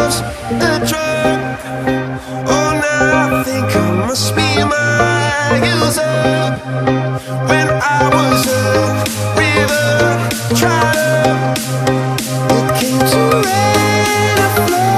love's a drug. Oh, now I think I must be my user. When I was a river trotter, it came to rain or flood.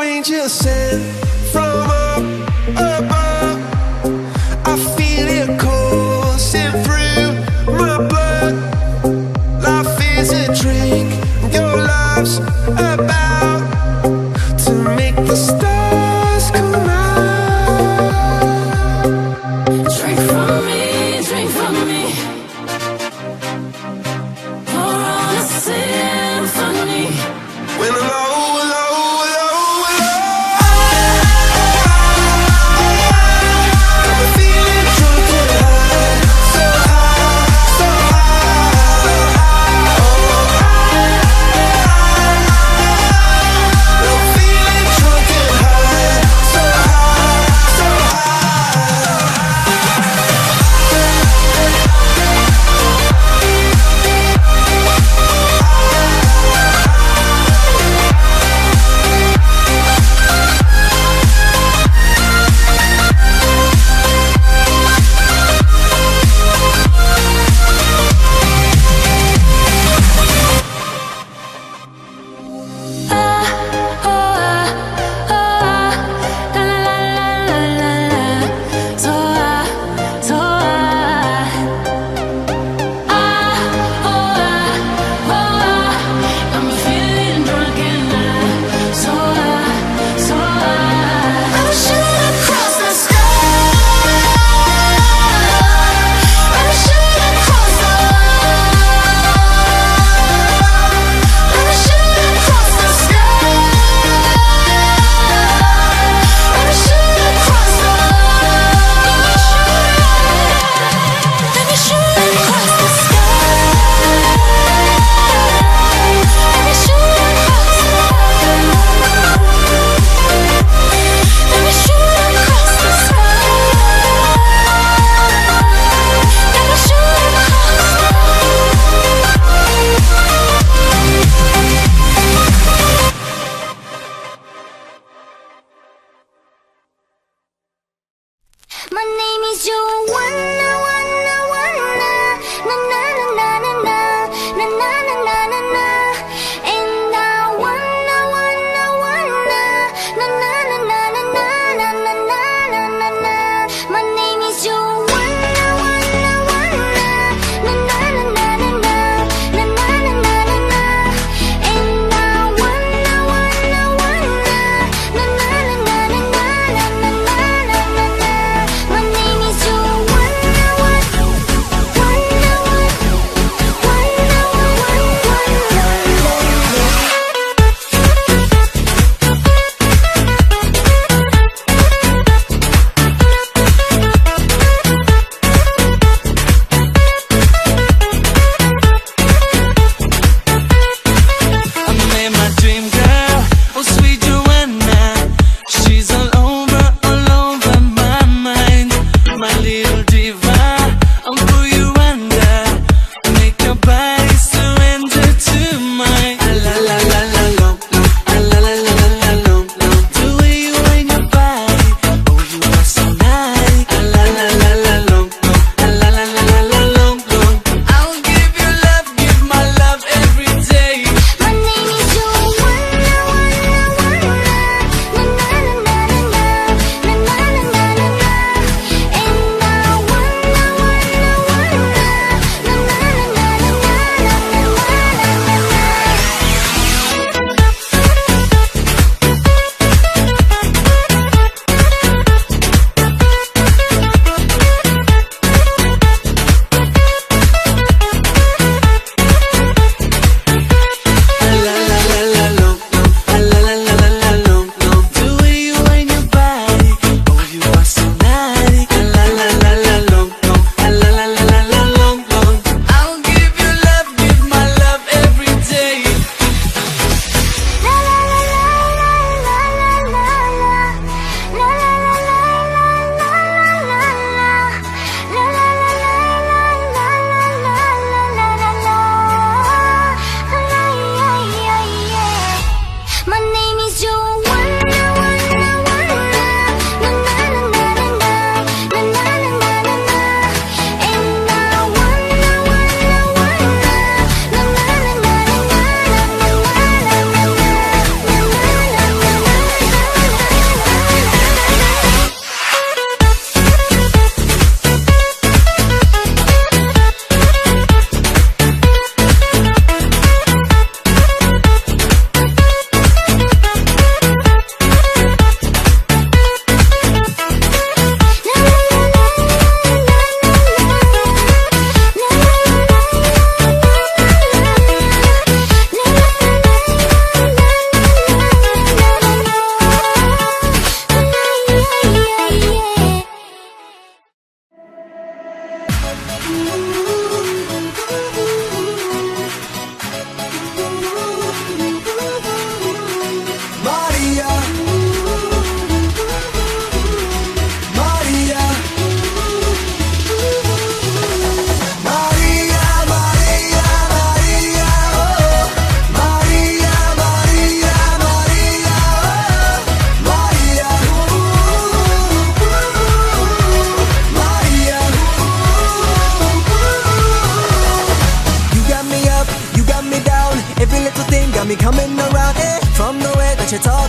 Angel sent from up above. I feel it coursing through my blood. Life is a drink, your love's about to make the stars come out. Drink from me, drink from me. Pour on a symphony. When I'm low, my name is Joanna, wanna, wanna, na na na na na na, na na na na na na, and I wanna, wanna, wanna, na na na na na na, na na na na na na. My name is Joanna, wanna, wanna, na na na na na na, na na na na na na, and I wanna, wanna, wanna, na na na na na na, na na na na na na. My name is Joanna.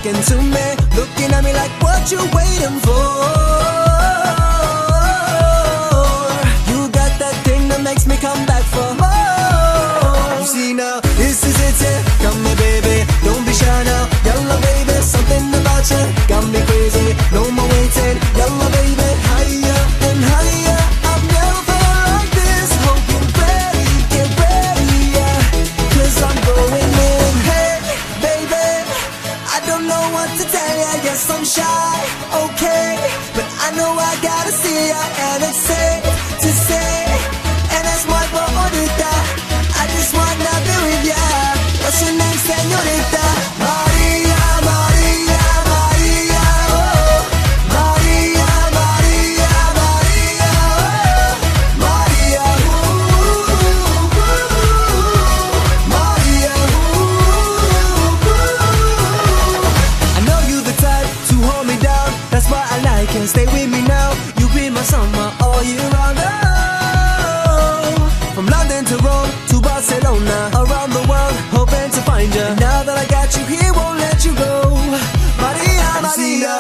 talking to me, looking at me like what you waiting for. You got that thing that makes me come back for more. You see now, this is it, yeah. Come here, baby, don't be shy now. Yalla, baby, something about you got me crazy. No more waiting, yalla, baby, higher and higher. I've never felt like this. Hope you're ready, get ready, yeah. 'Cause I'm going in. Hey, baby, I don't know what to tell ya. Yes, I'm shy, okay, but I know I gotta see ya, and it's safe to say, and that's my bonita. I just wanna be with ya. What's your name, señorita? Maria, Maria, Maria, oh. Maria, Maria, Maria, oh. Maria, ooh, Maria, ooh. I know you the type to hold me down. That's why I like it. Stay with me now. You be my summer all year round. Oh, from London to Rome to Barcelona, around the world, hoping to find you. And now that I got you here, won't let you go. Maria, Maria.